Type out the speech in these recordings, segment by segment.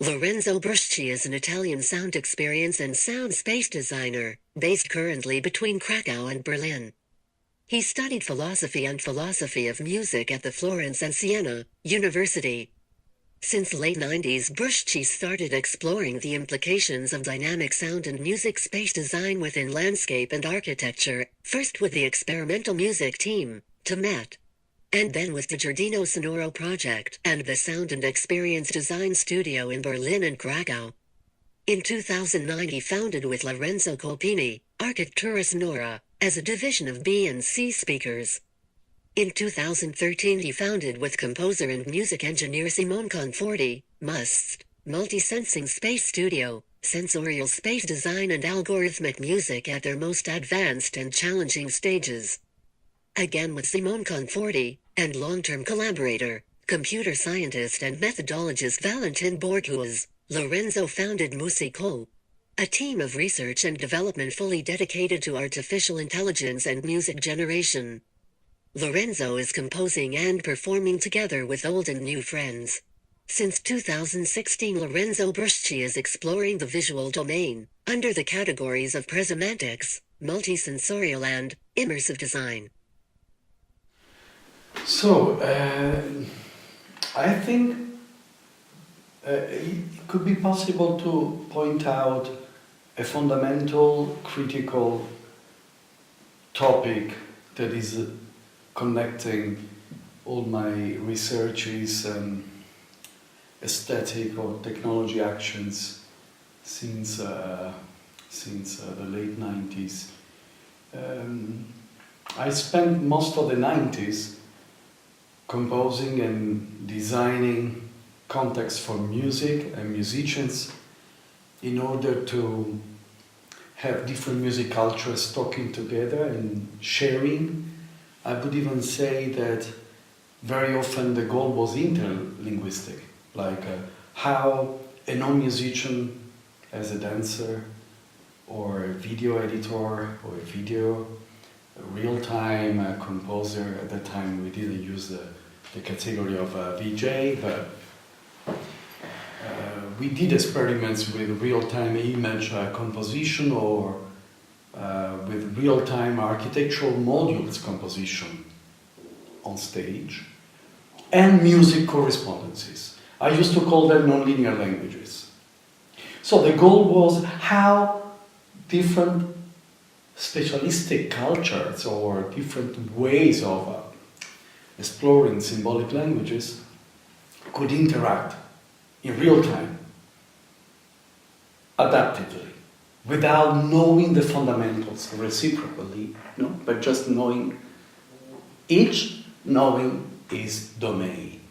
Lorenzo Brusci is an Italian sound experience and sound space designer, based currently between Krakow and Berlin. He studied philosophy and philosophy of music at the Florence and Siena University. Since late 90s, Brusci started exploring the implications of dynamic sound and music space design within landscape and architecture, first with the experimental music team, MUSST, and then with the Giardino Sonoro project and the Sound and Experience Design Studio in Berlin and Krakow. In 2009 he founded with Lorenzo Colpini, Architettura Sonora, as a division of B&C Speakers. In 2013 he founded with composer and music engineer Simone Conforti, MUSST, Multi-Sensing Space Studio, sensorial space design and algorithmic music at their most advanced and challenging stages. Again with Simone Conforti, and long-term collaborator, computer scientist and methodologist Valentin Borghese, Lorenzo founded MUSST, a team of research and development fully dedicated to artificial intelligence and music generation. Lorenzo is composing and performing together with old and new friends. Since 2016 Lorenzo Brusci is exploring the visual domain, under the categories of presemantics, multisensorial and immersive design. So, I think it could be possible to point out a fundamental critical topic that is connecting all my researches and aesthetic or technology actions since the late 90s. I spent most of the 90s composing and designing context for music and musicians in order to have different music cultures talking together and sharing. I would even say that very often the goal was interlinguistic, like how a non-musician as a dancer or a video editor or a video real-time composer. At that time we didn't use the category of VJ, but we did experiments with real-time image composition or with real-time architectural modules composition on stage, and music correspondences. I used to call them nonlinear languages. So the goal was how different specialistic cultures or different ways of exploring symbolic languages could interact in real time, adaptively, without knowing the fundamentals reciprocally, but just knowing, each knowing its domain.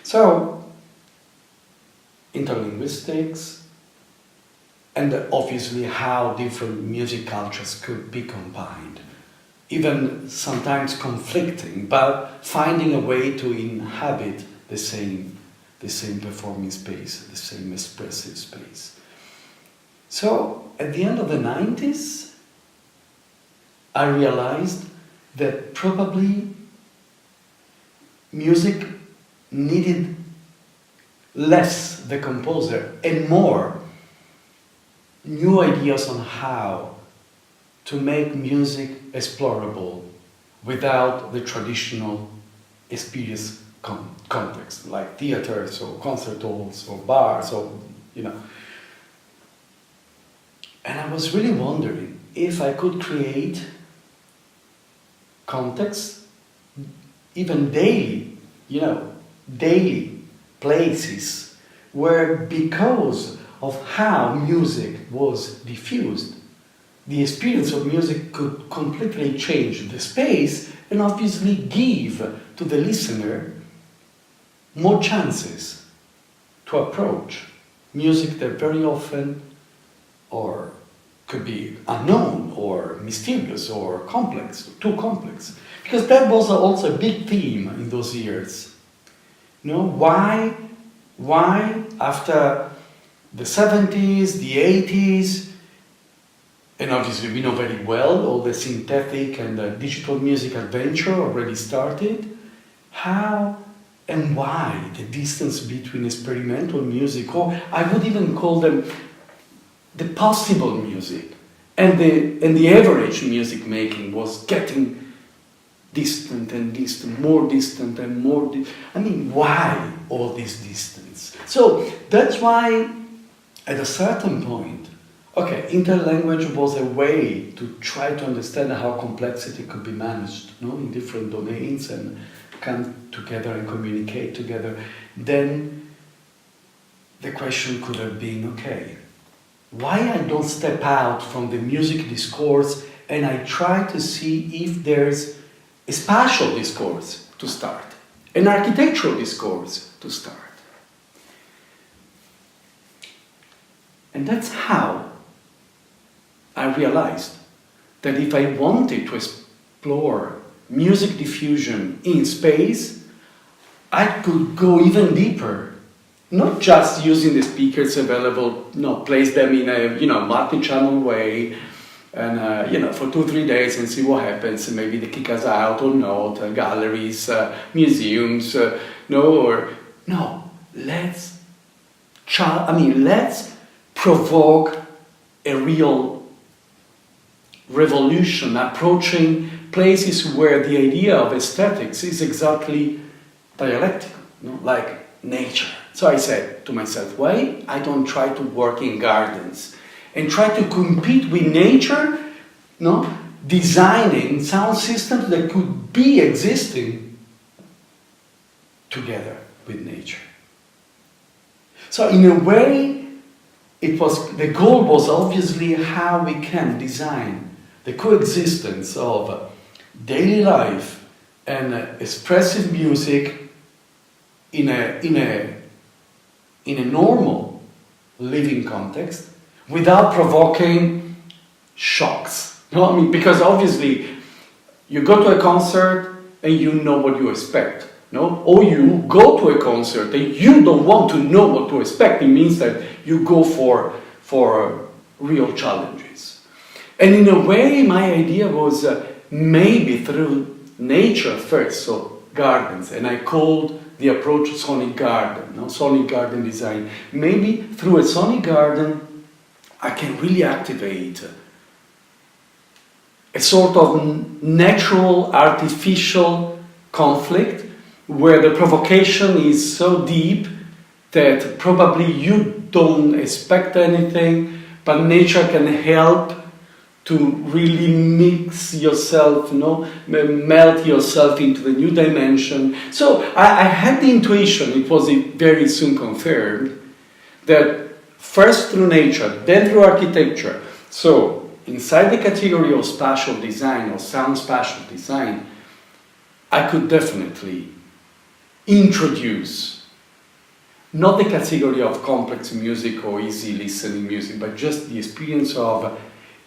So, interlinguistics, and obviously how different music cultures could be combined, even sometimes conflicting, but finding a way to inhabit the same performing space, the same expressive space. So, at the end of the 90s, I realized that probably music needed less the composer and more new ideas on how to make music explorable without the traditional experience context, like theaters or concert halls or bars or, And I was really wondering if I could create context, even daily places where, because of how music was diffused, the experience of music could completely change the space and obviously give to the listener more chances to approach music that very often or could be unknown or mysterious or complex, too complex. Because that was also a big theme in those years. Why after the 70s, the 80s, and obviously we know very well all the synthetic and the digital music adventure already started, how And why the distance between experimental music, or I would even call them the possible music, and the average music making was getting distant and distant, more distant and more. I mean, why all this distance? So that's why, at a certain point, okay, interlanguage was a way to try to understand how complexity could be managed, no, in different domains and come together and communicate together. Then the question could have been, okay, why I don't step out from the music discourse and I try to see if there's a spatial discourse to start, an architectural discourse to start. And that's how I realized that if I wanted to explore music diffusion in space, I could go even deeper. Not just using the speakers available, place them in a multi-channel way, and for 2-3 days and see what happens. Maybe they kick us out or not. Galleries, museums, Let's provoke a real revolution, approaching places where the idea of aesthetics is exactly dialectical, like nature. So I said to myself, why I don't try to work in gardens and try to compete with nature, designing sound systems that could be existing together with nature. So in a way, the goal was obviously how we can design the coexistence of daily life and expressive music in a normal living context without provoking shocks. Because obviously you go to a concert and you know what you expect. Or you go to a concert and you don't want to know what to expect. It means that you go for real challenges. And in a way, my idea was maybe through nature first, so gardens, and I called the approach sonic garden, sonic garden design. Maybe through a sonic garden, I can really activate a sort of natural, artificial conflict where the provocation is so deep that probably you don't expect anything, but nature can help to really mix yourself, melt yourself into the new dimension. So I had the intuition, it was very soon confirmed, that first through nature, then through architecture. So inside the category of spatial design or sound spatial design, I could definitely introduce not the category of complex music or easy listening music, but just the experience of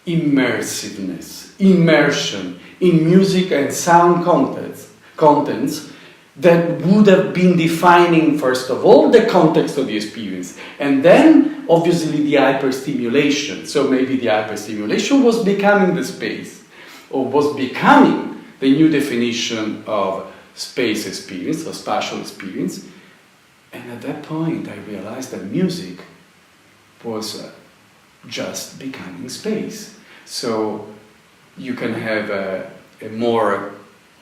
immersiveness, immersion in music and sound contents that would have been defining, first of all, the context of the experience, and then, obviously, the hyperstimulation. So maybe the hyperstimulation was becoming the space, or was becoming the new definition of space experience, or spatial experience. And at that point, I realized that music was just becoming space. So you can have a more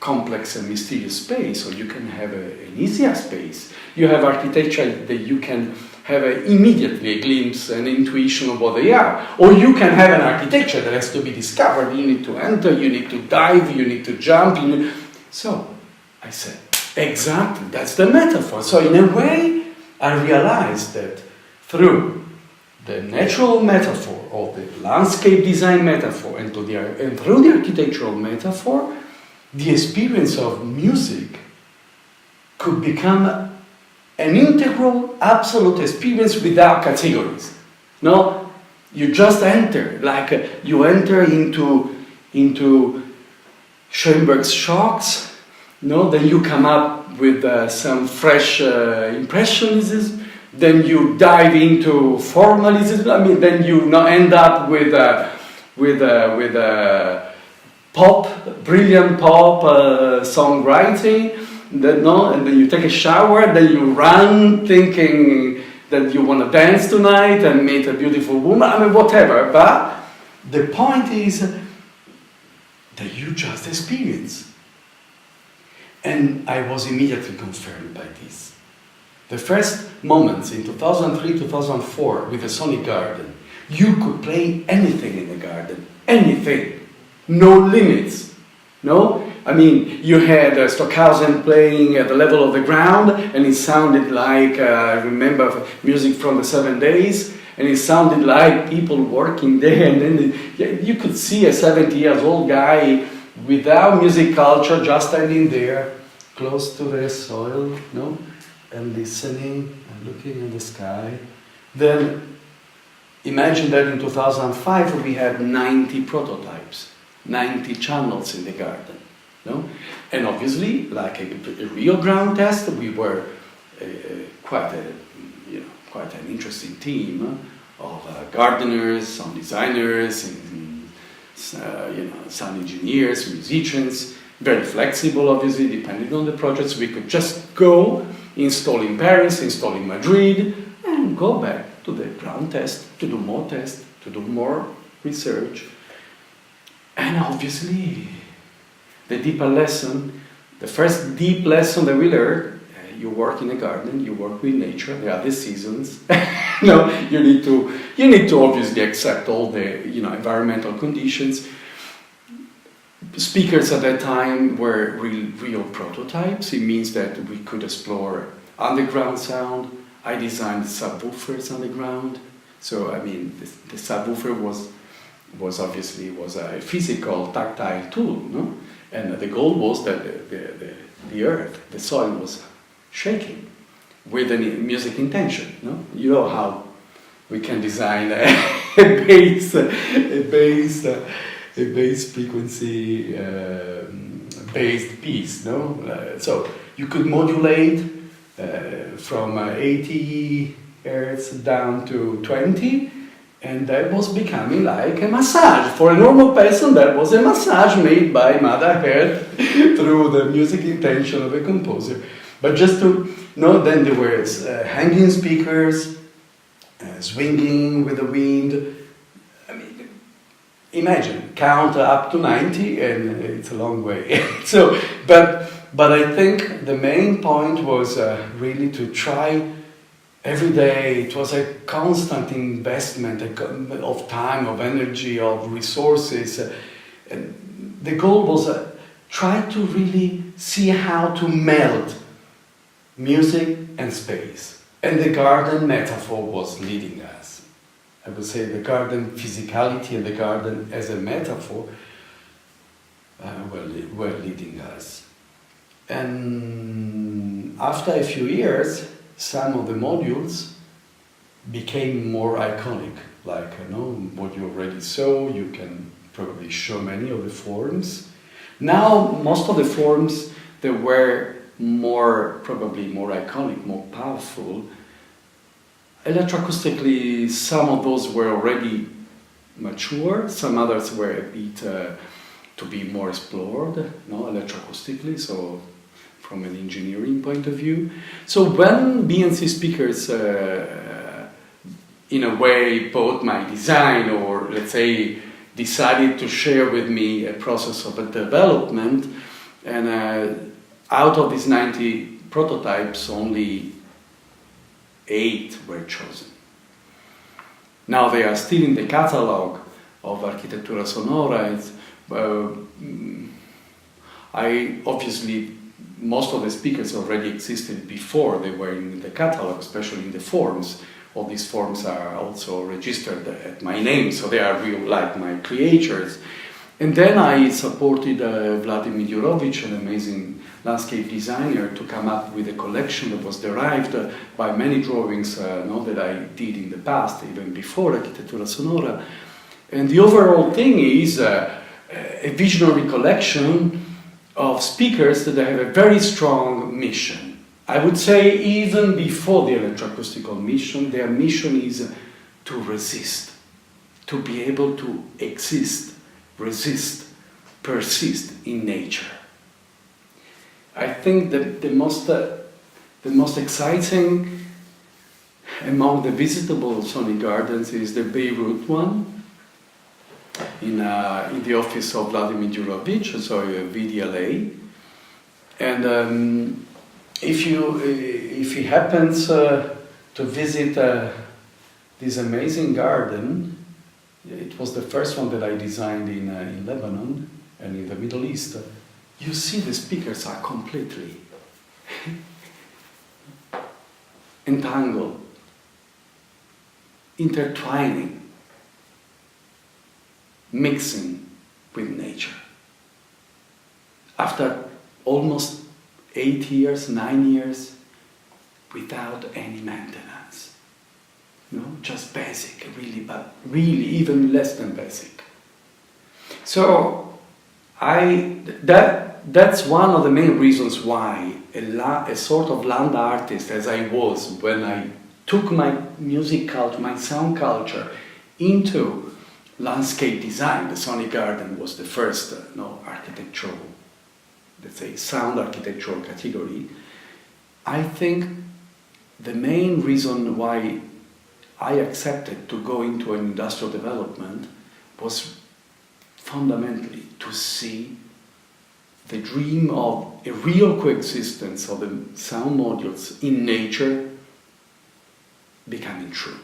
complex and mysterious space, or you can have an easier space. You have architecture that you can have immediately a glimpse, an intuition of what they are. Or you can have an architecture that has to be discovered. You need to enter, you need to dive, you need to jump. So I said, exactly, that's the metaphor. So in a way, I realized that through the natural metaphor, or the landscape design metaphor, and through the architectural metaphor, the experience of music could become an integral, absolute experience without categories. No, you just enter, like you enter into Schoenberg's shocks. Then you come up with some fresh impressionism. Then you dive into formalism. Then you end up with brilliant pop songwriting. and then you take a shower, then you run thinking that you want to dance tonight and meet a beautiful woman, I mean, whatever. But the point is that you just experience. And I was immediately confirmed by this. The first moments in 2003, 2004 with the Sonic Garden, you could play anything in the garden, anything, no limits, no? I mean, you had Stockhausen playing at the level of the ground, and it sounded like, I remember music from the 7 Days, and it sounded like people working there, and then you could see a 70-year-old guy without music culture, just standing there, close to the soil, no? And listening, and looking in the sky. Then, imagine that in 2005 we had 90 prototypes, 90 channels in the garden. No? And obviously, like a real ground test, we were quite an interesting team of gardeners, sound designers, and, sound engineers, musicians. Very flexible, obviously, depending on the projects. We could just go, install in Paris, install in Madrid, and go back to the ground test to do more tests, to do more research, and obviously. The deeper lesson, the first deep lesson that we learned, you work in a garden, you work with nature, there are the seasons. No, you need to obviously accept all the environmental conditions. Speakers at that time were real prototypes. It means that we could explore underground sound. I designed subwoofers underground. So I mean, the subwoofer was obviously a physical, tactile tool, no? And the goal was that the earth, the soil was shaking with a music intention. No? You know how we can design a bass frequency based piece. No? So you could modulate from 80 hertz down to 20. And that was becoming like a massage. For a normal person, that was a massage made by Mother Earth through the music intention of a composer. But just to know, then there were hanging speakers, swinging with the wind. I mean, imagine, count up to 90, and it's a long way. So, but I think the main point was really to try. Every day it was a constant investment of time, of energy, of resources. And the goal was try to really see how to meld music and space. And the garden metaphor was leading us. I would say the garden physicality and the garden as a metaphor were leading us. And after a few years, some of the modules became more iconic, like what you already saw. You can probably show many of the forms. Now, most of the forms that were probably more iconic, more powerful, electroacoustically, some of those were already mature. Some others were a bit to be more explored, electroacoustically. So. From an engineering point of view. So when BNC speakers, in a way, bought my design, or let's say, decided to share with me a process of development, and out of these 90 prototypes, only 8 were chosen. Now they are still in the catalog of Architettura Sonora. Most of the speakers already existed before they were in the catalog, especially in the forms. All these forms are also registered at my name, so they are real, like my creators. And then I supported Vladimir Jurovic, an amazing landscape designer, to come up with a collection that was derived by many drawings that I did in the past, even before Architettura Sonora. And the overall thing is a visionary collection of speakers that have a very strong mission. I would say even before the electroacoustical mission, their mission is to resist, to be able to exist, resist, persist in nature. I think the most exciting among the visitable sonic gardens is the Beirut one in the office of Vladimir Jurovich, so VDLA. And if he happens to visit this amazing garden, it was the first one that I designed in Lebanon and in the Middle East. You see the speakers are completely entangled, intertwining, mixing with nature. After almost 8 years, 9 years, without any maintenance. Just basic, really, but really even less than basic. So that's one of the main reasons why a sort of land artist, as I was when I took my music culture, my sound culture, into landscape design. The Sonic Garden was the first architectural, let's say, sound architectural category. I think the main reason why I accepted to go into an industrial development was fundamentally to see the dream of a real coexistence of the sound modules in nature becoming true.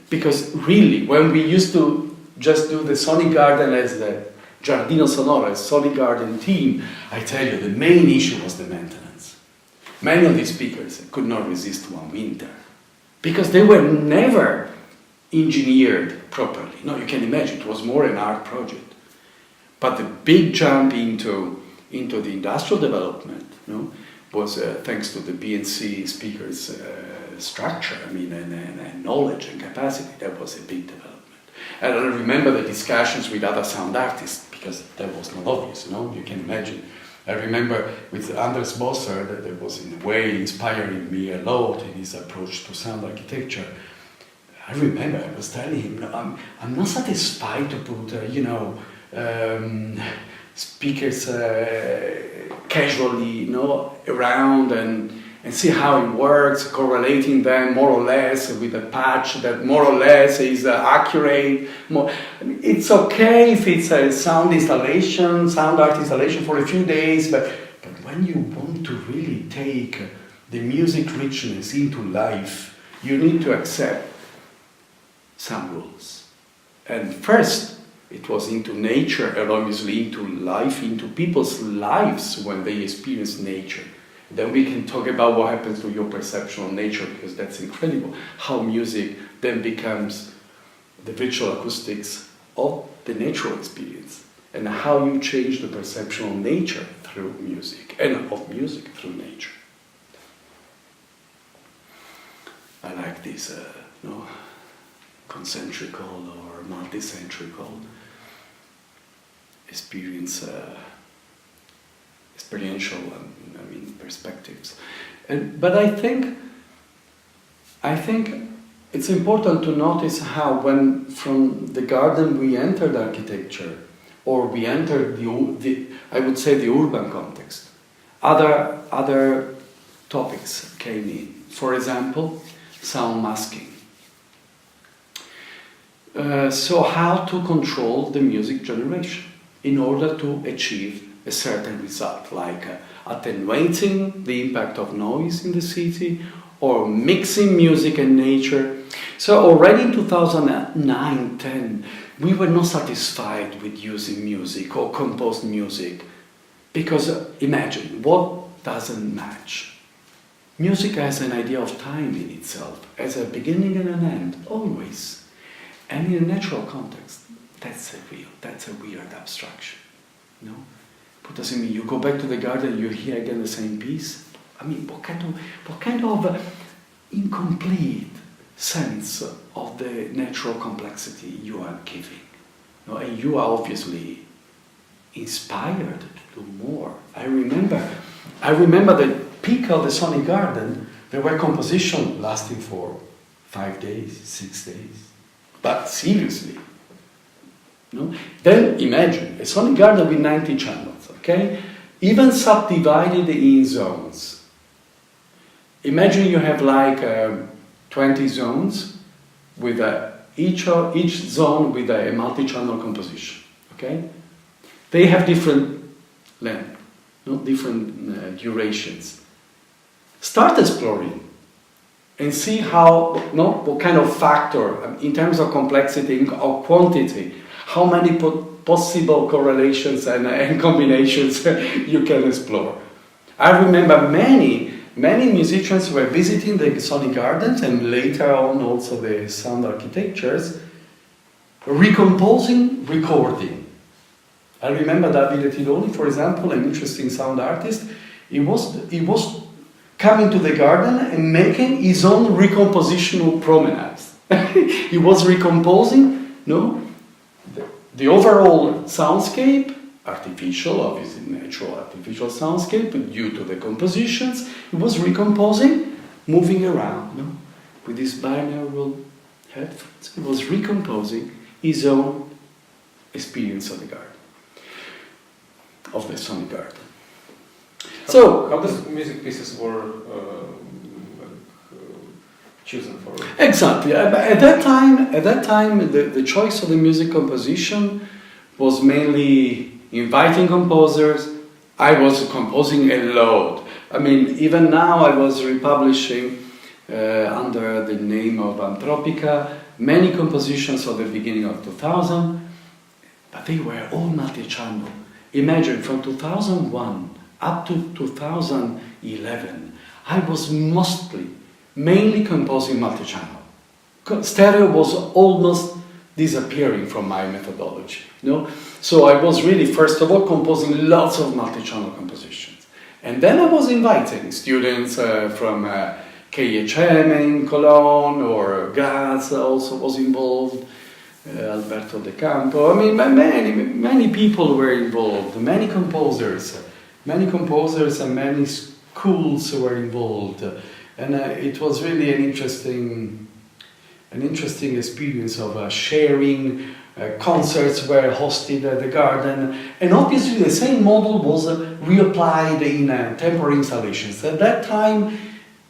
Because really, when we used to just do the Sonic Garden as the Giardino Sonoro, as Sonic Garden team, I tell you, the main issue was the maintenance. Many of these speakers could not resist one winter because they were never engineered properly. No, you can imagine, it was more an art project. But the big jump into the industrial development was thanks to the BNC speakers structure, and knowledge and capacity. That was a big development. And I remember the discussions with other sound artists, because that was not obvious, you can imagine. I remember with Anders Bosser, that was in a way inspiring me a lot in his approach to sound architecture. I remember I was telling him, I'm not satisfied to put, speakers casually, around and see how it works, correlating them more or less with a patch that more or less is accurate. It's okay if it's a sound art installation for a few days, but when you want to really take the music richness into life, you need to accept some rules. And first, it was into nature, and obviously into life, into people's lives when they experience nature. Then we can talk about what happens to your perception of nature, because that's incredible. How music then becomes the virtual acoustics of the natural experience, and how you change the perception of nature through music, and of music through nature. I like this, concentrical or multicentrical experience, experiential, perspectives. But I think it's important to notice how, when from the garden we entered architecture, or we entered the I would say the urban context, other topics came in. For example, sound masking. So how to control the music generation in order to achieve a certain result, like attenuating the impact of noise in the city, or mixing music and nature. So already in 2009-10, we were not satisfied with using music or composed music, because imagine, what doesn't match? Music has an idea of time in itself, as a beginning and an end, always. And in a natural context, that's a weird abstraction. What does it mean? You go back to the garden, you hear again the same piece? What kind of incomplete sense of the natural complexity you are giving? And you are obviously inspired to do more. I remember the peak of the Sonic Garden. There were compositions lasting for 5 days, 6 days. But seriously. Then imagine a Sonic Garden with 90 channels, okay? even subdivided in zones. Imagine you have like 20 zones with each zone with a multi-channel composition. Okay, they have different length, no? Different durations. Start exploring and see how, no, what kind of factor in terms of complexity or quantity, how many possible correlations and combinations you can explore. I remember many musicians were visiting the sonic gardens and later on also the sound architectures, recomposing, recording. I remember Davide Tironi, for example, an interesting sound artist. He was coming to the garden and making his own recompositional promenades. He was recomposing, no, the overall soundscape, artificial, obviously natural artificial soundscape, but due to the compositions, he was recomposing, moving around, no, with his binaural headphones. He was recomposing his own experience of the garden, of the sonic garden. So, how these music pieces were chosen for? Exactly. At that time, the choice of the music composition was mainly inviting composers. I was composing a lot. I mean, even now I was republishing under the name of Antropica many compositions of the beginning of 2000, but they were all multi-channel. Imagine from 2001 up to 2011, I was mainly composing multi-channel. Stereo was almost disappearing from my methodology. No? So I was really, first of all, composing lots of multi-channel compositions. And then I was inviting students from KHM in Cologne, or Graz also was involved, Alberto De Campo. I mean, many people were involved, many composers and many schools were involved. And it was really an interesting experience of sharing. Concerts were hosted at the garden, and obviously the same model was reapplied in temporary installations. At that time,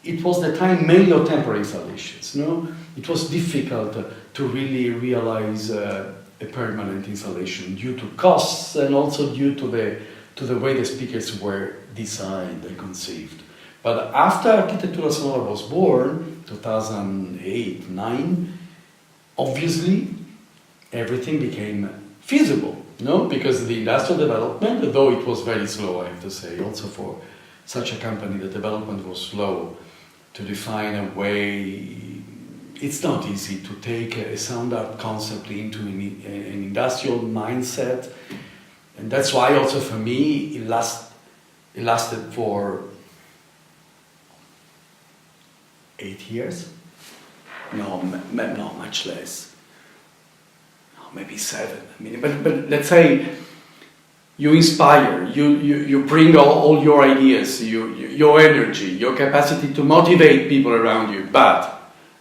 it was the time mainly of temporary installations. No, it was difficult to really realize a permanent installation due to costs and also due to the way the speakers were designed and conceived. But after Architettura Sonora was born, 2008-9, obviously everything became feasible, no? Because the industrial development, though it was very slow, I have to say, also for such a company, the development was slow to define a way. It's not easy to take a sound art concept into an industrial mindset, and that's why also for me it lasted for 8 years. No, much less. Maybe 7. I mean, but let's say you inspire, you bring all your ideas, your energy, your capacity to motivate people around you. But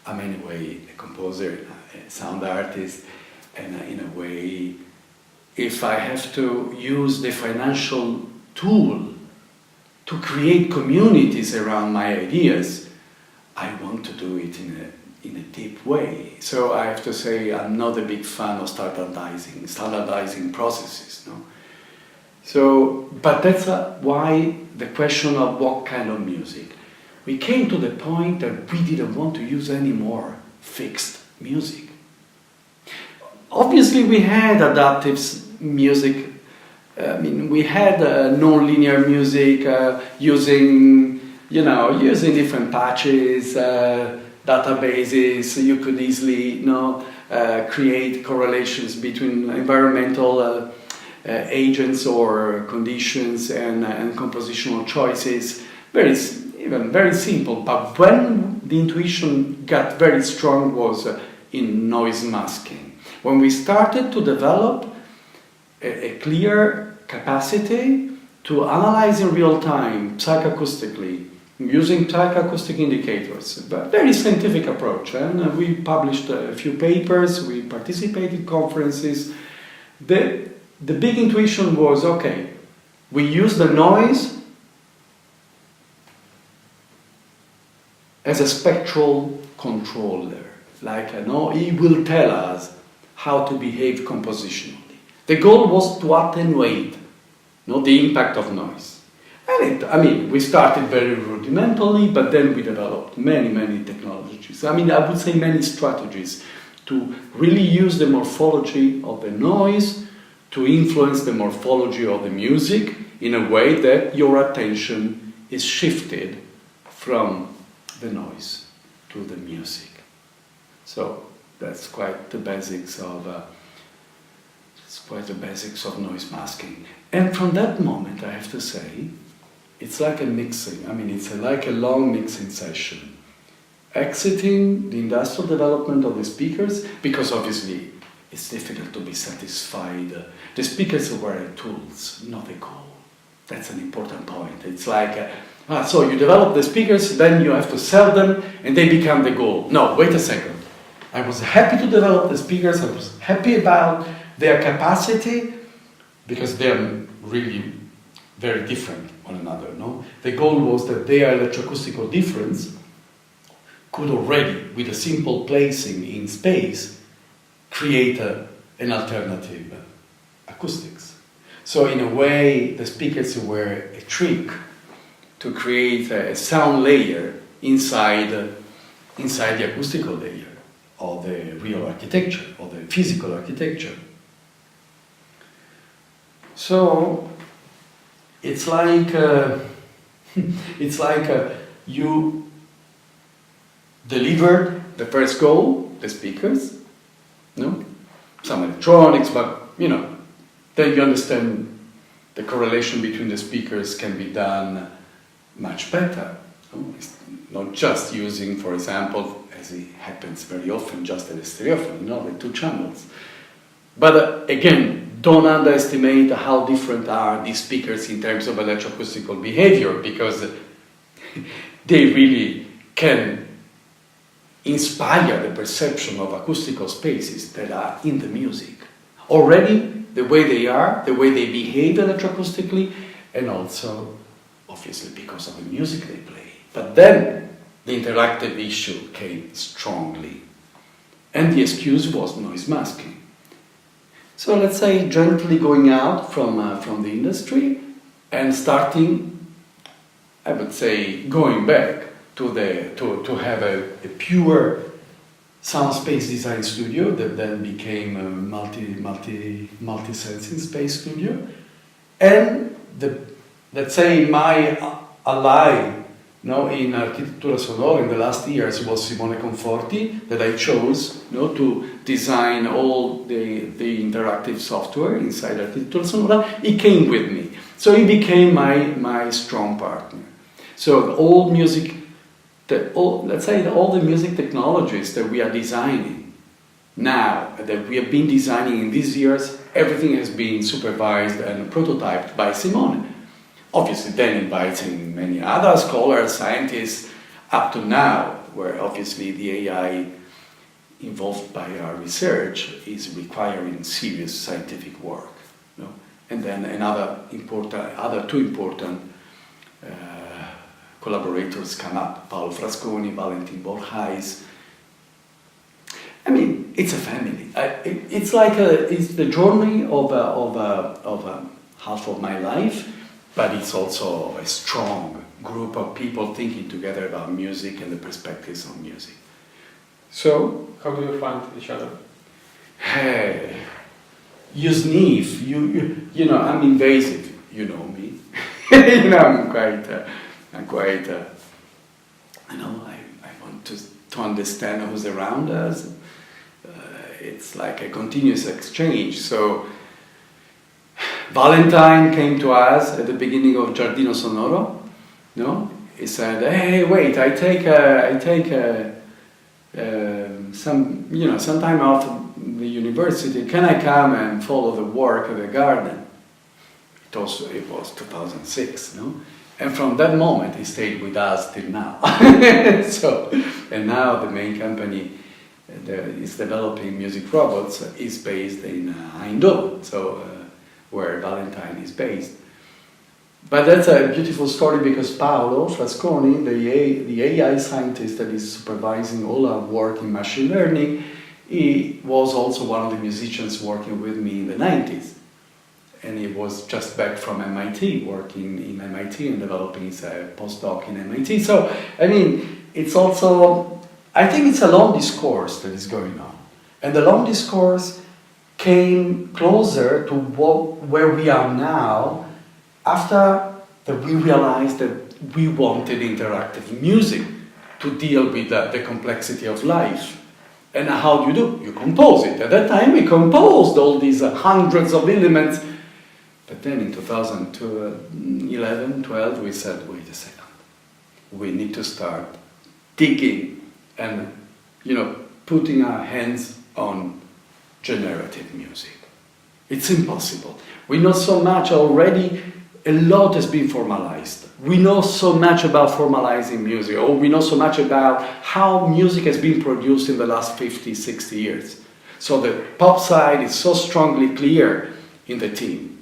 I'm in a way a composer, a sound artist, and in a way, if I have to use the financial tool to create communities around my ideas, I want to do it in a deep way. So I have to say I'm not a big fan of standardizing processes. No? So, but that's why the question of what kind of music. We came to the point that we didn't want to use any more fixed music. Obviously we had adaptive music. I mean, we had non-linear music using different patches, databases. You could easily create correlations between environmental agents or conditions and compositional choices. Very simple. But when the intuition got very strong was in noise masking. When we started to develop a clear capacity to analyze in real time, psychoacoustically, using psychoacoustic indicators, but very scientific approach, and we published a few papers, we participated in conferences. The big intuition was, okay, we use the noise as a spectral controller. Like, he will tell us how to behave compositionally. The goal was to attenuate the impact of noise. And we started very rudimentarily, but then we developed many technologies. I would say many strategies to really use the morphology of the noise to influence the morphology of the music in a way that your attention is shifted from the noise to the music. So that's quite the basics of noise masking. And from that moment, I have to say, it's like a mixing. It's like a long mixing session. Exiting the industrial development of the speakers, because obviously it's difficult to be satisfied. The speakers were tools, not a goal. That's an important point. It's like, so you develop the speakers, then you have to sell them, and they become the goal. No, wait a second. I was happy to develop the speakers, I was happy about their capacity, because they are really very different one another, no? The goal was that their electroacoustical difference could already, with a simple placing in space, create an alternative acoustics. So in a way, the speakers were a trick to create a sound layer inside the acoustical layer of the real architecture, or the physical architecture. So it's like you delivered the first goal, the speakers, some electronics, but then you understand the correlation between the speakers can be done much better. It's not just using, for example, as it happens very often, just a stereophone, the two channels. But again, don't underestimate how different are these speakers in terms of electroacoustical behavior, because they really can inspire the perception of acoustical spaces that are in the music. Already, the way they are, the way they behave electroacoustically, and also, obviously, because of the music they play. But then, the interactive issue came strongly. And the excuse was noise masking. So let's say gently going out from the industry and starting, I would say, going back to have a pure sound space design studio that then became a multi-sensing space studio. And let's say my ally in architettura sonora in the last years was Simone Conforti, that I chose to design all the interactive software inside architettura sonora. He came with me, so he became my strong partner. So all the music technologies that we are designing now, that we have been designing in these years, everything has been supervised and prototyped by Simone. Obviously, then inviting many other scholars, scientists, up to now, where obviously the AI involved by our research is requiring serious scientific work. And then other two important collaborators come up: Paolo Frasconi, Valentin Borghais. It's a family. It's the journey of half of my life. But it's also a strong group of people thinking together about music and the perspectives of music. So, how do you find each other? Hey, you sniff. I'm invasive. You know me. I'm quite. I want to understand who's around us. It's like a continuous exchange. So. Valentine came to us at the beginning of Giardino Sonoro. He said, "Hey, wait! I take some time off the university. Can I come and follow the work of the garden?" It was 2006, And from that moment, he stayed with us till now. And now the main company that is developing music robots is based in Eindhoven. Where Valentine is based. But that's a beautiful story because Paolo Frasconi, the AI scientist that is supervising all our work in machine learning, he was also one of the musicians working with me in the 90s. And he was just back from MIT, working in MIT and developing his postdoc in MIT. So, I mean, it's also, I think it's a long discourse that is going on. And the long discourse came closer to where we are now after that we realized that we wanted interactive music to deal with the complexity of life. And how do? You compose it. At that time we composed all these hundreds of elements. But then in 2011, 12, we said, wait a second. We need to start digging and, putting our hands on generative music. It's impossible. We know so much already. A lot has been formalized. We know so much about formalizing music, or we know so much about how music has been produced in the last 50, 60 years. So the pop side is so strongly clear in the team.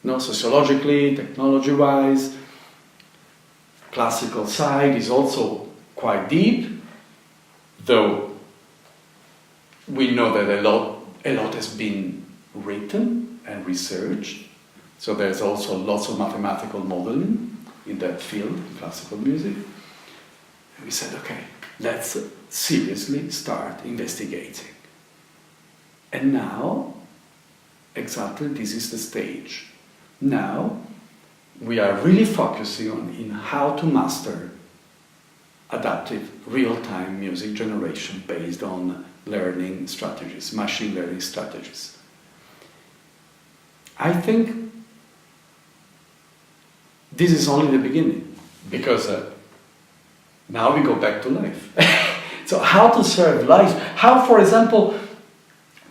Sociologically, technology-wise, classical side is also quite deep, though we know that a lot has been written and researched. So there's also lots of mathematical modeling in that field, in classical music. And we said, okay, let's seriously start investigating. And now, exactly this is the stage. Now, we are really focusing on how to master adaptive real-time music generation based on learning strategies, machine learning strategies. I think this is only the beginning, because now we go back to life. So how to serve life? How, for example,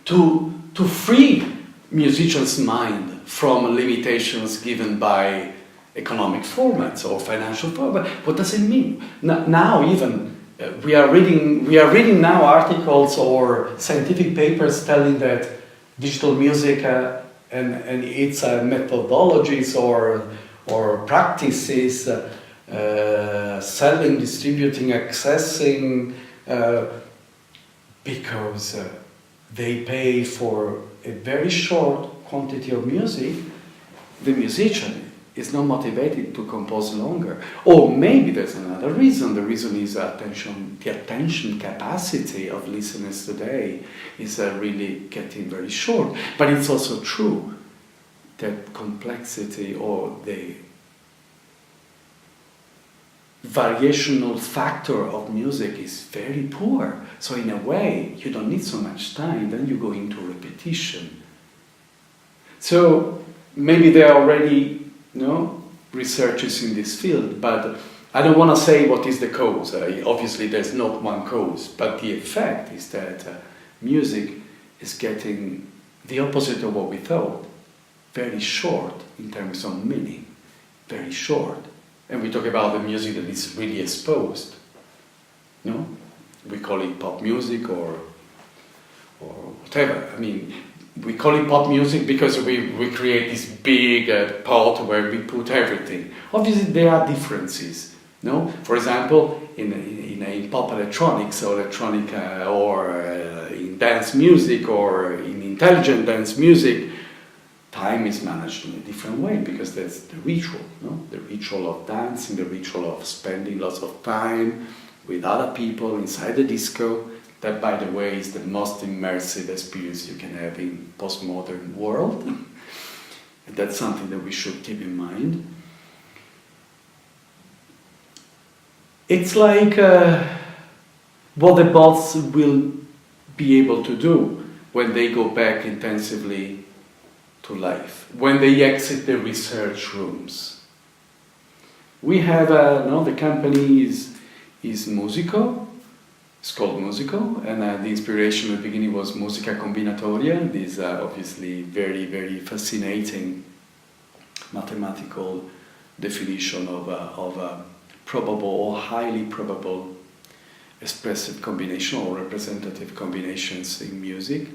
to free musicians' mind from limitations given by economic formats or financial formats? What does it mean? Now even we are reading now articles or scientific papers telling that digital music and its methodologies or practices, selling, distributing, accessing, because they pay for a very short quantity of music, the musician is not motivated to compose longer. Or maybe there's another reason. The reason is the attention capacity of listeners today is really getting very short. But it's also true that complexity or the variational factor of music is very poor. So in a way, you don't need so much time, then you go into repetition. So maybe there are already researchers in this field, but I don't want to say what is the cause. Obviously there's not one cause, but the effect is that music is getting the opposite of what we thought. Very short in terms of meaning, very short. And we talk about the music that is really exposed. We call it pop music or whatever. I mean, we call it pop music because we create this big pot where we put everything. Obviously, there are differences. For example, in pop electronics or in dance music or in intelligent dance music, time is managed in a different way because there's the ritual, the ritual of dancing, the ritual of spending lots of time with other people inside the disco. That, by the way, is the most immersive experience you can have in postmodern world. And that's something that we should keep in mind. It's like what the bots will be able to do when they go back intensively to life, when they exit the research rooms. We have, the company is Musico. It's called Musico, and the inspiration at the beginning was Musica Combinatoria, this obviously very, very fascinating mathematical definition of a probable or highly probable expressive combination or representative combinations in music.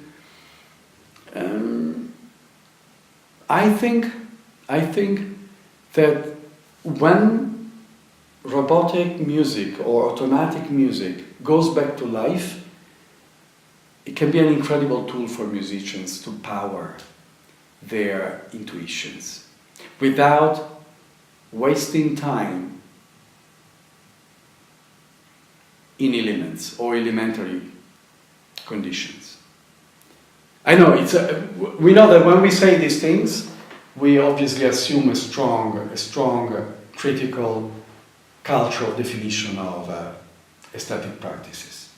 I think that when robotic music or automatic music goes back to life, it can be an incredible tool for musicians to power their intuitions without wasting time in elements or elementary conditions. I know we know that when we say these things, we obviously assume a strong critical cultural definition of aesthetic practices.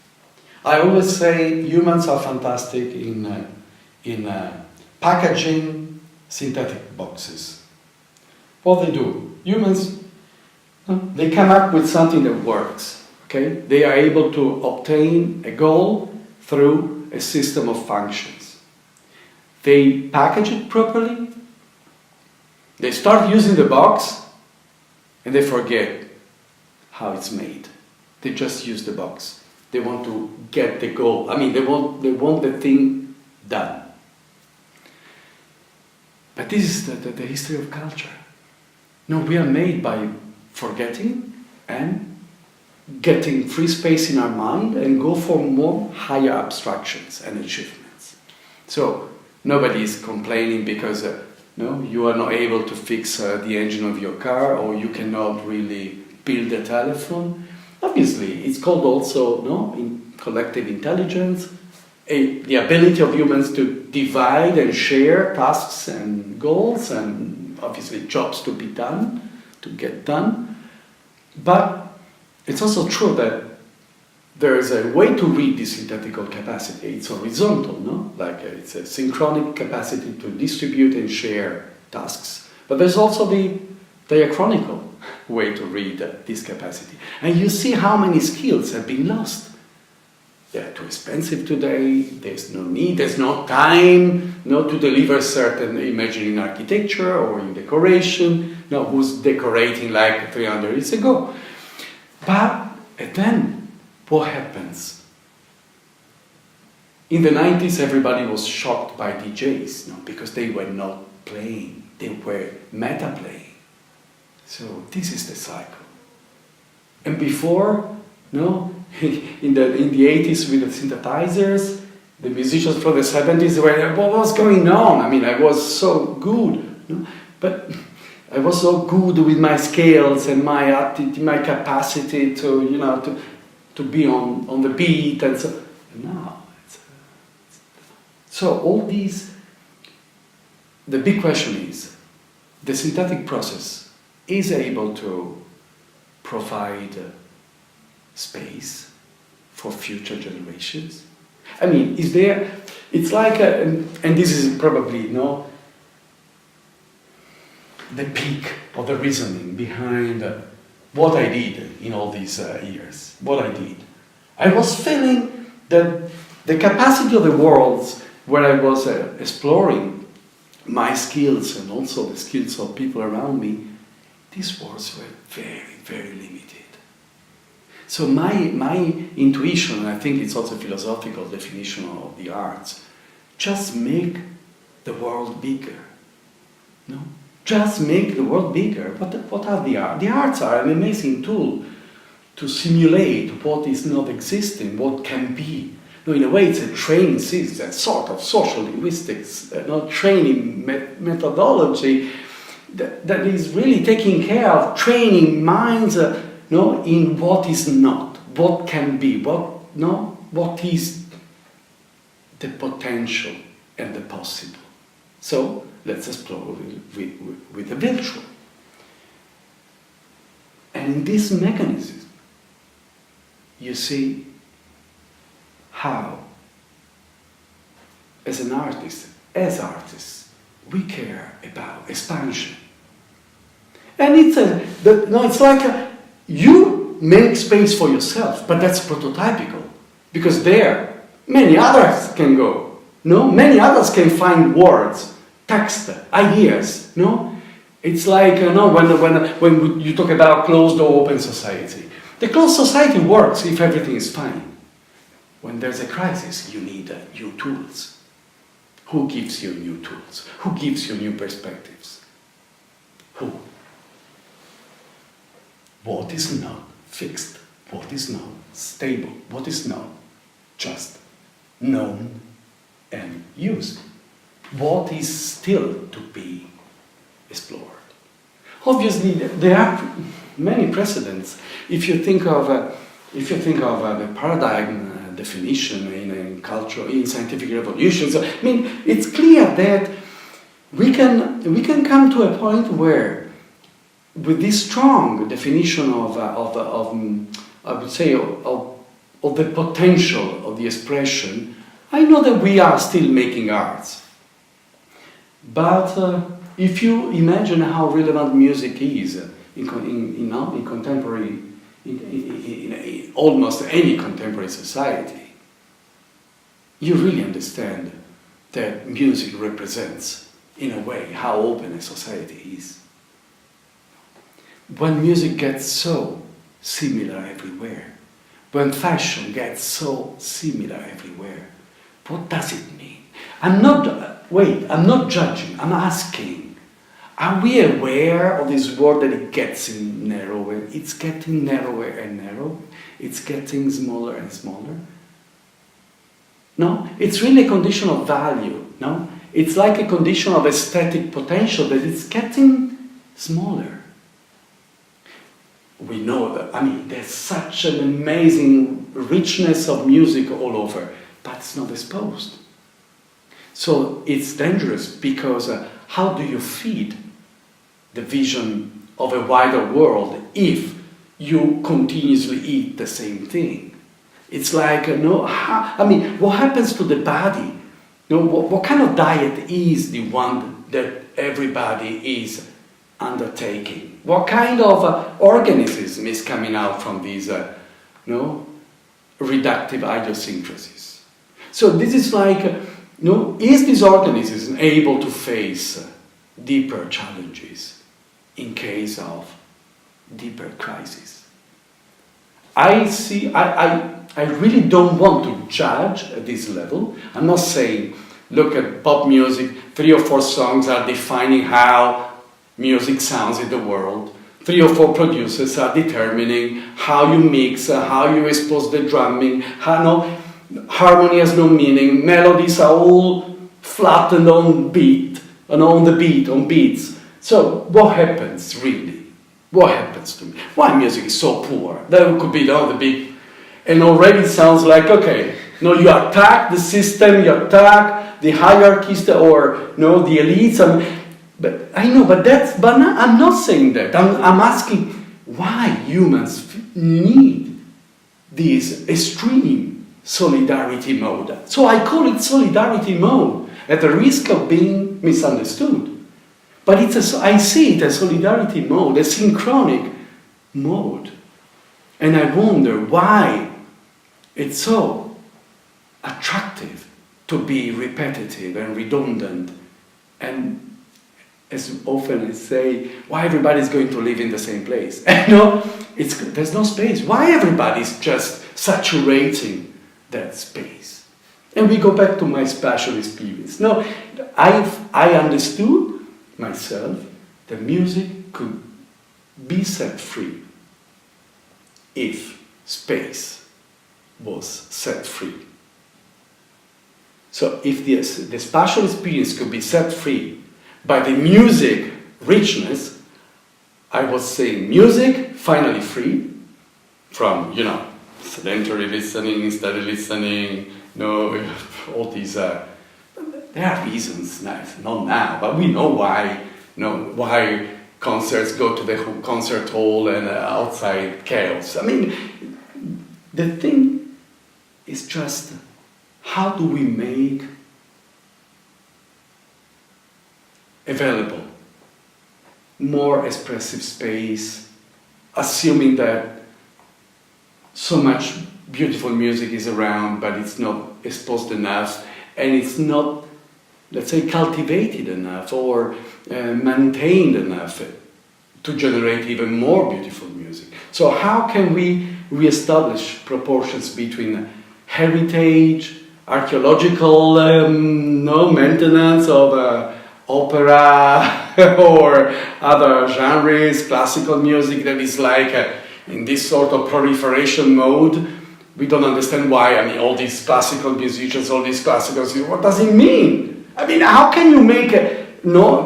I always say humans are fantastic in packaging synthetic boxes. What they do, humans, they come up with something that works. Okay, they are able to obtain a goal through a system of functions. They package it properly. They start using the box, and they forget how it's made. They just use the box. They want to get the goal. I mean, they want the thing done. But this is the history of culture. No, we are made by forgetting and getting free space in our mind and go for more higher abstractions and achievements. So nobody is complaining because you are not able to fix the engine of your car, or you cannot really build a telephone. Obviously, it's called also in collective intelligence, the ability of humans to divide and share tasks and goals, and obviously jobs to be done, to get done. But it's also true that there is a way to read this synthetical capacity. It's horizontal, no? Like it's a synchronic capacity to distribute and share tasks. But there's also the diachronical way to read this capacity. And you see how many skills have been lost. They're too expensive today, there's no need, there's no time to deliver certain imaging in architecture or in decoration. Who's decorating like 300 years ago? But then, what happens? In the 90s, everybody was shocked by DJs, because they were not playing, they were meta-playing. So this is the cycle. And before, in the 80s with the synthesizers, the musicians from the 70s were, what was going on? I mean, I was so good, but I was so good with my scales and my capacity to be on the beat, and so now so all these. The big question is, the synthetic process is able to provide space for future generations. I mean, is there? It's like, and this is probably the peak of the reasoning behind what I did in all these years. What I did. I was feeling that the capacity of the worlds where I was exploring my skills and also the skills of people around me, these worlds were very, very limited. So my intuition, and I think it's also a philosophical definition of the arts, just make the world bigger. Just make the world bigger. What are the arts? The arts are an amazing tool to simulate what is not existing, what can be. In a way, it's a training system, a sort of social linguistics, training methodology that is really taking care of training minds, in what is not, what can be, what is the potential and the possible. So let's explore with the virtual. And in this mechanism, you see how, as artists, we care about expansion. And it's like you make space for yourself, but that's prototypical, because there many others can go. Many others can find words, text, ideas. It's like when you talk about closed or open society. The closed society works if everything is fine. When there's a crisis, you need new tools. Who gives you new tools? Who gives you new perspectives? Who? what is not fixed, what is not stable, what is not just known and used, what is still to be explored. Obviously, there are many precedents. If you think of the paradigm definition in culture, in scientific revolutions, I mean, it's clear that we can come to a point where, with this strong definition of I would say of the potential of the expression, I know that we are still making arts. But if you imagine how relevant music is in contemporary, in almost any contemporary society, you really understand that music represents, in a way, how open a society is. When music gets so similar everywhere, when fashion gets so similar everywhere, what does it mean? I'm not judging, I'm asking. Are we aware of this world that it gets narrower? It's getting narrower and narrower. It's getting smaller and smaller. No, it's really a condition of value. No, it's like a condition of aesthetic potential that it's getting smaller. We know that, I mean, there's such an amazing richness of music all over, but it's not exposed. So it's dangerous because how do you feed the vision of a wider world if you continuously eat the same thing? It's like, what happens to the body? What kind of diet is the one that everybody is undertaking? What kind of organism is coming out from these reductive idiosyncrasies? So this is like, is this organism able to face deeper challenges in case of deeper crisis? I really don't want to judge at this level. I'm not saying, look at pop music, 3 or 4 songs are defining how music sounds in the world. 3 or 4 producers are determining how you mix, how you expose the drumming, harmony has no meaning, melodies are all flattened on beat, and on beats. So what happens really? What happens to me? Why music is so poor? That could be the big, and already sounds like, okay, you attack the system, you attack the hierarchies or the elites. But I'm not saying that. I'm asking why humans need this extreme solidarity mode. So I call it solidarity mode at the risk of being misunderstood. But I see it as solidarity mode, a synchronic mode. And I wonder why it's so attractive to be repetitive and redundant, and as often as say, why everybody's going to live in the same place. There's no space. Why everybody's just saturating that space? And we go back to my spatial experience. I understood myself that music could be set free if space was set free. So if the spatial experience could be set free by the music richness, I was saying music finally free from, sedentary listening, steady listening, all these, there are reasons, not now, but we know why, why concerts go to the concert hall and outside chaos. I mean, the thing is just, how do we make available more expressive space, assuming that so much beautiful music is around, but it's not exposed enough, and it's not, let's say, cultivated enough or maintained enough to generate even more beautiful music. So how can we reestablish proportions between heritage, archaeological maintenance opera or other genres, classical music that is like in this sort of proliferation mode. We don't understand why. I mean, all these classical musicians, all these classicals, what does it mean? I mean, how can you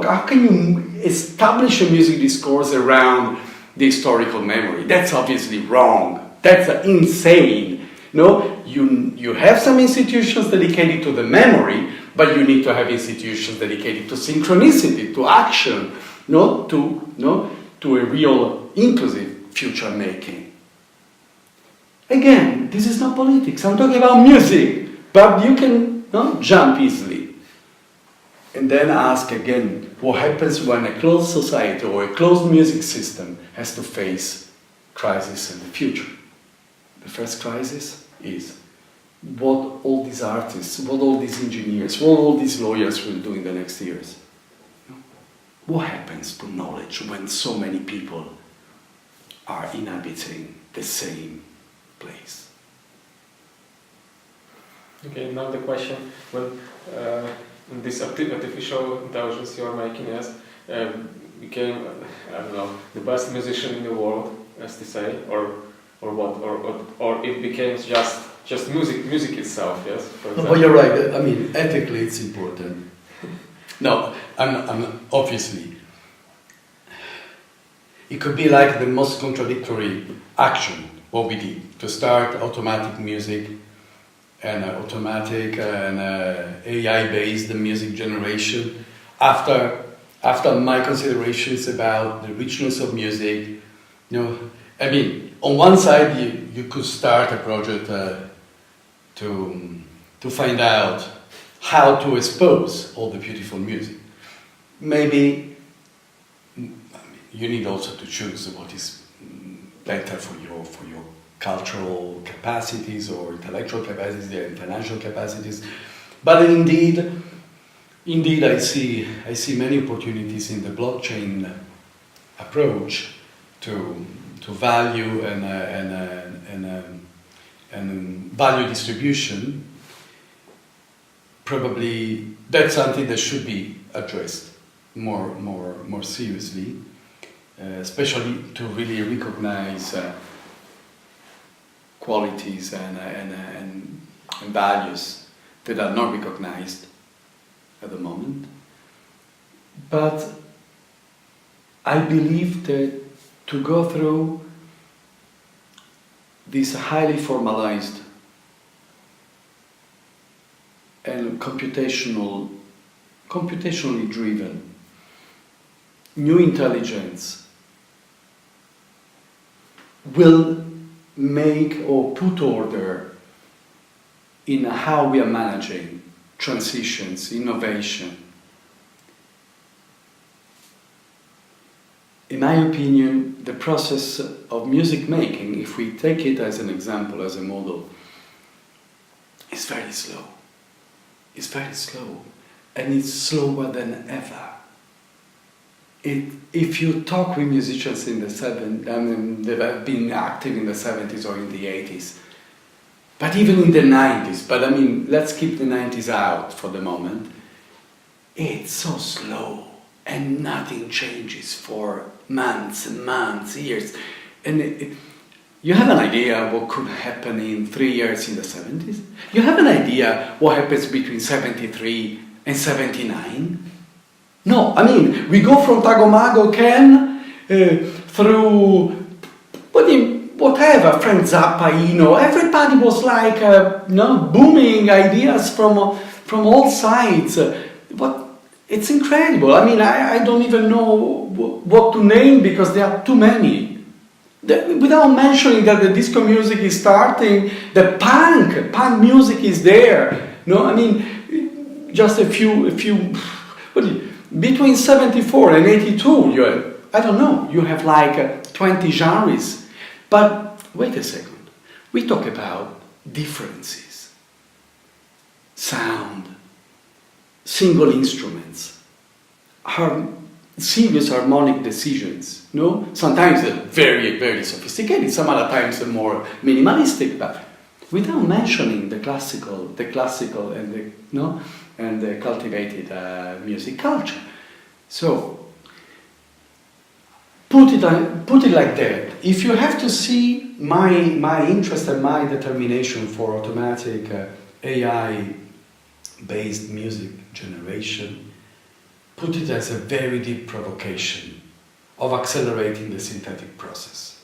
how can you establish a music discourse around the historical memory? That's obviously wrong. That's insane. No, you have some institutions dedicated to the memory, but you need to have institutions dedicated to synchronicity, to action, to a real inclusive future making. Again, this is not politics. I'm talking about music, but you can jump easily. And then ask again, what happens when a closed society or a closed music system has to face crisis in the future? The first crisis is what all these artists, what all these engineers, what all these lawyers will do in the next years. What happens to knowledge when so many people are inhabiting the same place? Okay, now the question, when this artificial intelligence you are making us became, I don't know, the best musician in the world, as to say, or what, or it became just music itself, yes? For example. But you're right. I mean, ethically, it's important. No, I'm obviously. It could be like the most contradictory action, what we did, to start automatic music and automatic and AI-based music generation. After my considerations about the richness of music, I mean, on one side you could start a project to find out how to expose all the beautiful music. Maybe you need also to choose what is better for your cultural capacities or intellectual capacities and financial capacities. But indeed I see many opportunities in the blockchain approach to value and value distribution. Probably that's something that should be addressed more seriously, especially to really recognize qualities and values that are not recognized at the moment. But I believe that to go through this highly formalized and computationally driven new intelligence will make or put order in how we are managing transitions, innovation. In my opinion, the process of music making, if we take it as an example, as a model, is very slow. It's very slow, and it's slower than ever. If you talk with musicians in the 70s, I mean, they have been active in the 70s or in the 80s, but even in the 90s, but I mean, let's keep the 90s out for the moment, it's so slow, and nothing changes for months and months, years. And you have an idea what could happen in 3 years in the 70s? You have an idea what happens between 73 and 79? No, I mean, we go from Tagomago Ken through whatever, Frank Zappa, everybody was like booming ideas from all sides. But it's incredible. I mean, I don't even know what to name because there are too many. Without mentioning that the disco music is starting, the punk music is there. No, I mean, just a few. Between 74 and 82, you have like 20 genres. But wait a second, we talk about differences, sound, single instruments, serious harmonic decisions. No, sometimes very, very sophisticated. Some other times more minimalistic. But without mentioning the classical, and the cultivated music culture. So, put it like that. If you have to see my interest and my determination for automatic AI-based music generation, put it as a very deep provocation of accelerating the synthetic process.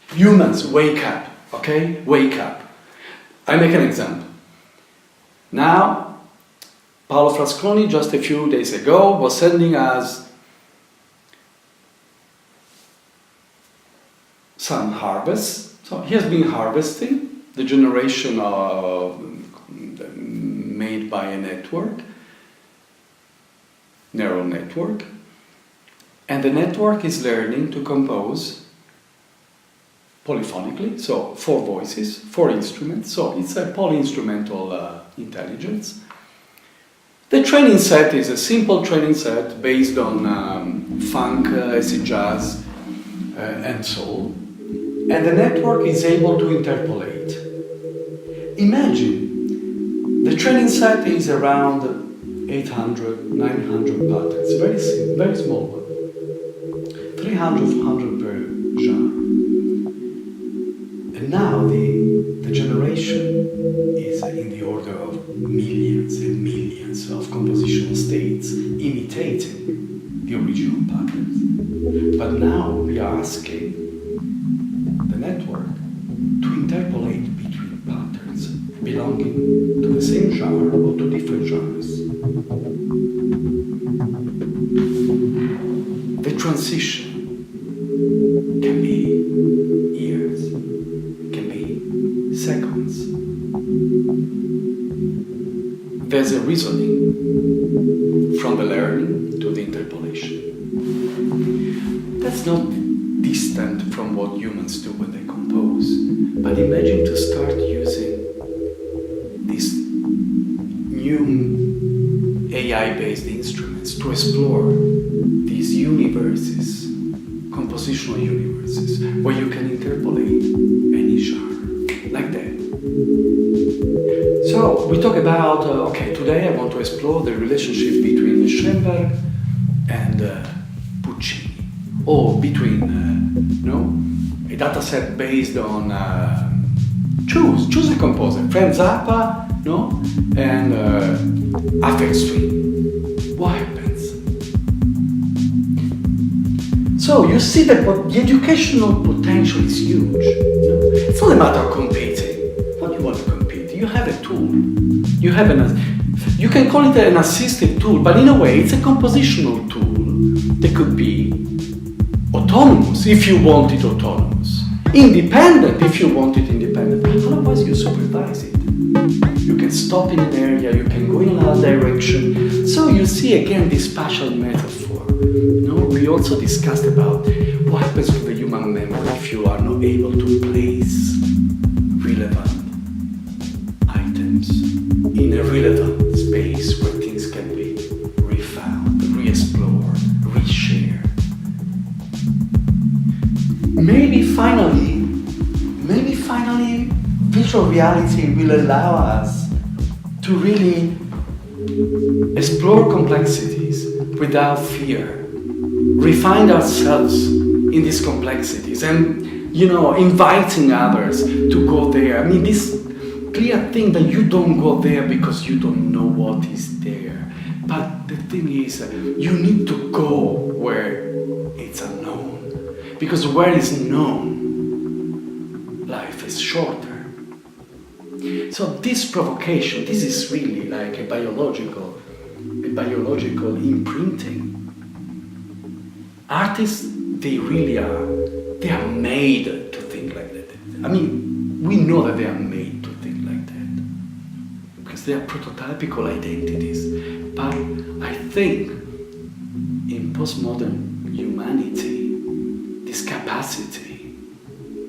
Humans, wake up, okay? Wake up. I make an example. Now, Paolo Frasconi just a few days ago was sending us some harvests. So he has been harvesting the generation made by a neural network, and the network is learning to compose polyphonically, so 4 voices, 4 instruments, so it's a poly-instrumental intelligence. The training set is a simple training set based on funk, acid jazz, and soul, and the network is able to interpolate. Imagine, the training set is around 800, 900 patterns, very small one, 300, 400 per genre. And now the generation is in the order of millions and millions of compositional states imitating the original patterns. But now we are asking the network to interpolate between patterns belonging to the same genre or to different genres. The transition can be years, can be seconds. There's a reasoning from the learning to the interpolation. That's not distant from what humans do when they compose, but imagine to start using these new AI-based instruments to explore these universes, compositional universes, where you can interpolate any genre, like that. So, we talk about, today I want to explore the relationship between Schoenberg and Puccini, or between, a data set based on, choose a composer, Frank Zappa, and affect string. What happens? So you see that the educational potential is huge. It's not a matter of competing. What you want to compete? You have a tool. You can call it an assistive tool, but in a way it's a compositional tool that could be autonomous if you want it autonomous, independent if you want it independent. Otherwise you supervise it. You can stop in an area, you can go in another direction. So you see again this spatial metaphor. We also discussed about what happens to the human memory if you are not able to place relevant items in a relevant space where things can be refound, re-explored, reshared. Maybe finally, virtual reality will allow us to really explore complexities without fear, refine ourselves in these complexities, and inviting others to go there. I mean, this clear thing that you don't go there because you don't know what is there. But the thing is, you need to go where it's unknown, because where it's known, life is shorter. So this provocation, this is really like a biological imprinting. Artists, they are made to think like that. I mean, we know that they are made to think like that because they are prototypical identities. But I think in postmodern humanity, this capacity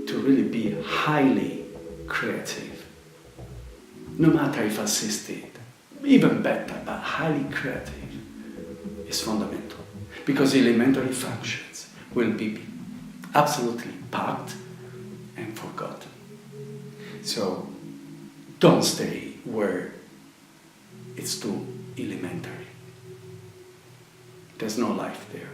to really be highly creative, no matter if assisted, even better, but highly creative, is fundamental. Because elementary functions will be absolutely packed and forgotten. So don't stay where it's too elementary. there's no life there.